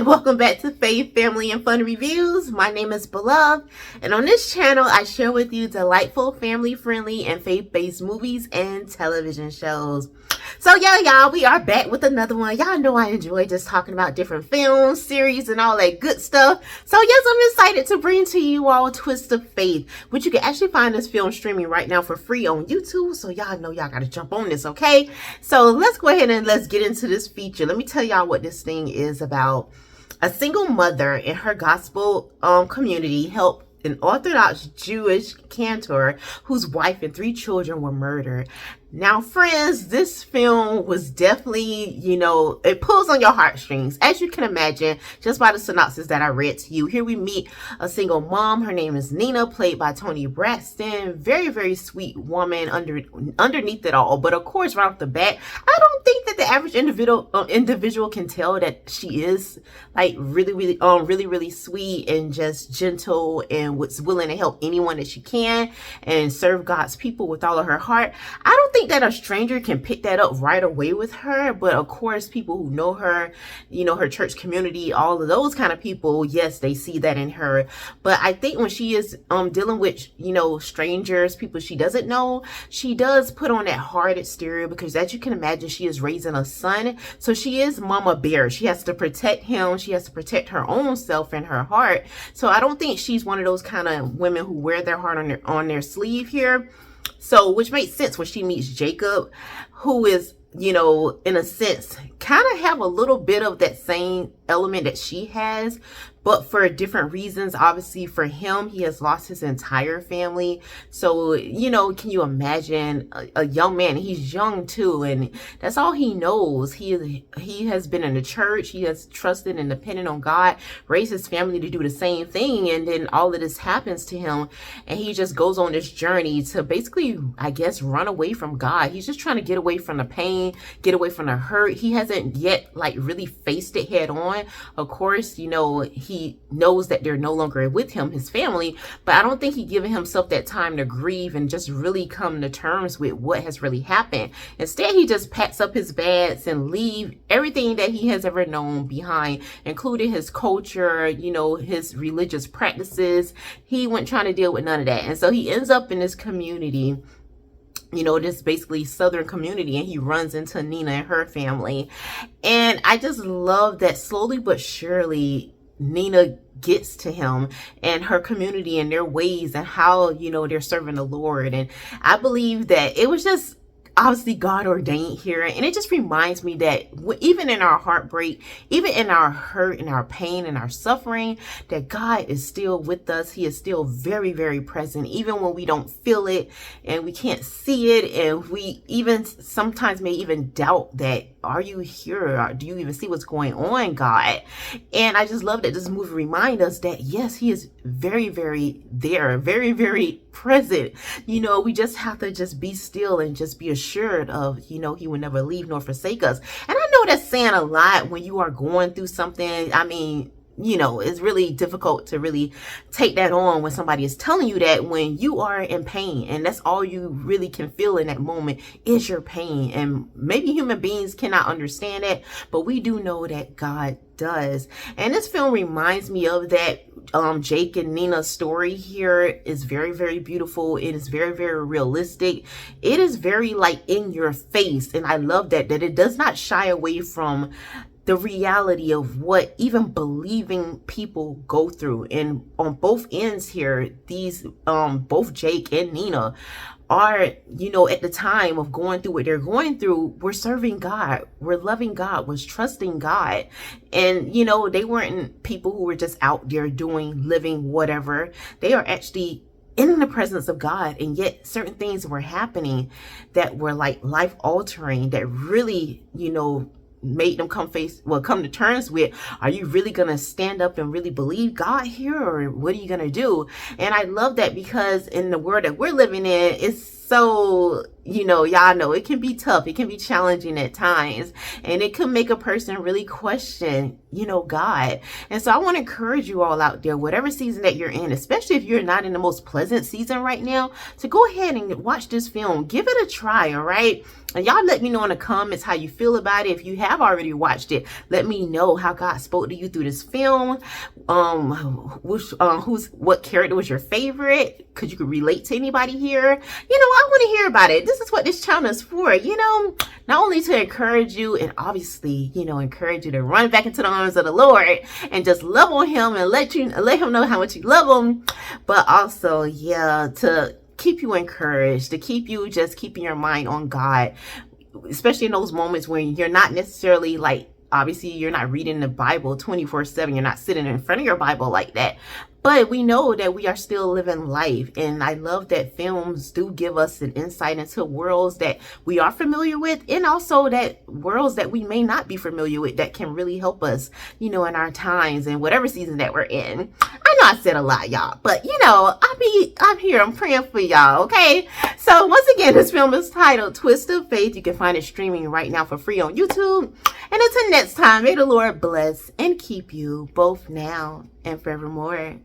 and welcome back to Faith, Family, and Fun Reviews. My name is Beloved, and on this channel, I share with you delightful, family-friendly, and faith-based movies and television shows. So yeah, y'all, we are back with another one. Y'all know I enjoy just talking about different films, series, and all that good stuff. So yes, I'm excited to bring to you all Twist of Faith, which you can actually find this film streaming right now for free on YouTube. So y'all know y'all gotta jump on this, okay? So let's go ahead and let's get into this feature. Let me tell y'all what this thing is about. A single mother in her gospel community helped an Orthodox Jewish cantor whose wife and 3 children were murdered. Now, friends, this film was definitely, it pulls on your heartstrings, as you can imagine, just by the synopsis that I read to you. Here we meet a single mom. Her name is Nina, played by Toni Braxton. Very, very sweet woman underneath it all. But of course, right off the bat, I don't think that the average individual can tell that she is like really sweet and just gentle and was willing to help anyone that she can and serve God's people with all of her heart. I don't think that a stranger can pick that up right away with her, but of course people who know her, her church community, all of those kind of people, yes, they see that in her. But I think when she is dealing with strangers, people she doesn't know, she does put on that hard exterior, because as you can imagine, she is raising a son, so she is mama bear. She has to protect him, she has to protect her own self and her heart. So I don't think she's one of those kind of women who wear their heart on their sleeve here. So, which makes sense when she meets Jacob, who is, in a sense, kind of have a little bit of that same element that she has, but for different reasons. Obviously, for him, he has lost his entire family. So, can you imagine a young man? He's young too, and that's all he knows. He has been in the church. He has trusted and depended on God, raised his family to do the same thing, and then all of this happens to him, and he just goes on this journey to basically, I guess, run away from God. He's just trying to get away from the pain, get away from the hurt. He hasn't yet really faced it head on. Of course, he knows that they're no longer with him, his family, but I don't think he's given himself that time to grieve and just really come to terms with what has really happened. Instead, he just packs up his bags and leave everything that he has ever known behind, including his culture, his religious practices. He wasn't trying to deal with none of that. And so he ends up in this community, this basically southern community, and he runs into Nina and her family. And I just love that slowly but surely Nina gets to him and her community and their ways and how, they're serving the Lord. And I believe that it was just obviously God ordained here. And it just reminds me that even in our heartbreak, even in our hurt and our pain and our suffering, that God is still with us. He is still very, very present, even when we don't feel it and we can't see it. And we even sometimes may even doubt that, are you here? Or do you even see what's going on, God? And I just love that this movie reminds us that, yes, he is very, very there, very, very present. We just have to just be still and just be assured of, he will never leave nor forsake us. And I know that's saying a lot when you are going through something. I mean, it's really difficult to really take that on when somebody is telling you that, when you are in pain, and that's all you really can feel in that moment is your pain. And maybe human beings cannot understand it, but we do know that God does. And this film reminds me of that. Jake and Nina's story here is very, very beautiful. It is very, very realistic. It is very in your face. And I love that it does not shy away from the reality of what even believing people go through. And on both ends here, these both Jake and Nina are, at the time of going through what they're going through, we're serving God, we're loving God, was trusting God. And they weren't people who were just out there living whatever. They are actually in the presence of God, and yet certain things were happening that were life altering, that really made them come to terms with, are you really gonna stand up and really believe God here, or what are you gonna do? And I love that, because in the world that we're living in, it's so y'all know it can be tough. It can be challenging at times. And it can make a person really question, God. And so I want to encourage you all out there, whatever season that you're in, especially if you're not in the most pleasant season right now, to go ahead and watch this film. Give it a try, all right? And y'all let me know in the comments how you feel about it. If you have already watched it, let me know how God spoke to you through this film. What character was your favorite? Could you relate to anybody here? I want to hear about it. This is what this channel is for, not only to encourage you and obviously, encourage you to run back into the arms of the Lord and just love on him and let him know how much you love him, but also, to keep you encouraged, to keep you just keeping your mind on God, especially in those moments when you're not necessarily obviously you're not reading the Bible 24/7. You're not sitting in front of your Bible like that. But we know that we are still living life. And I love that films do give us an insight into worlds that we are familiar with, and also that worlds that we may not be familiar with that can really help us, in our times and whatever season that we're in. I know I said a lot, y'all, but I'm here. I'm praying for y'all, okay? So once again, this film is titled Twist of Faith. You can find it streaming right now for free on YouTube. And until next time, may the Lord bless and keep you both now and forevermore.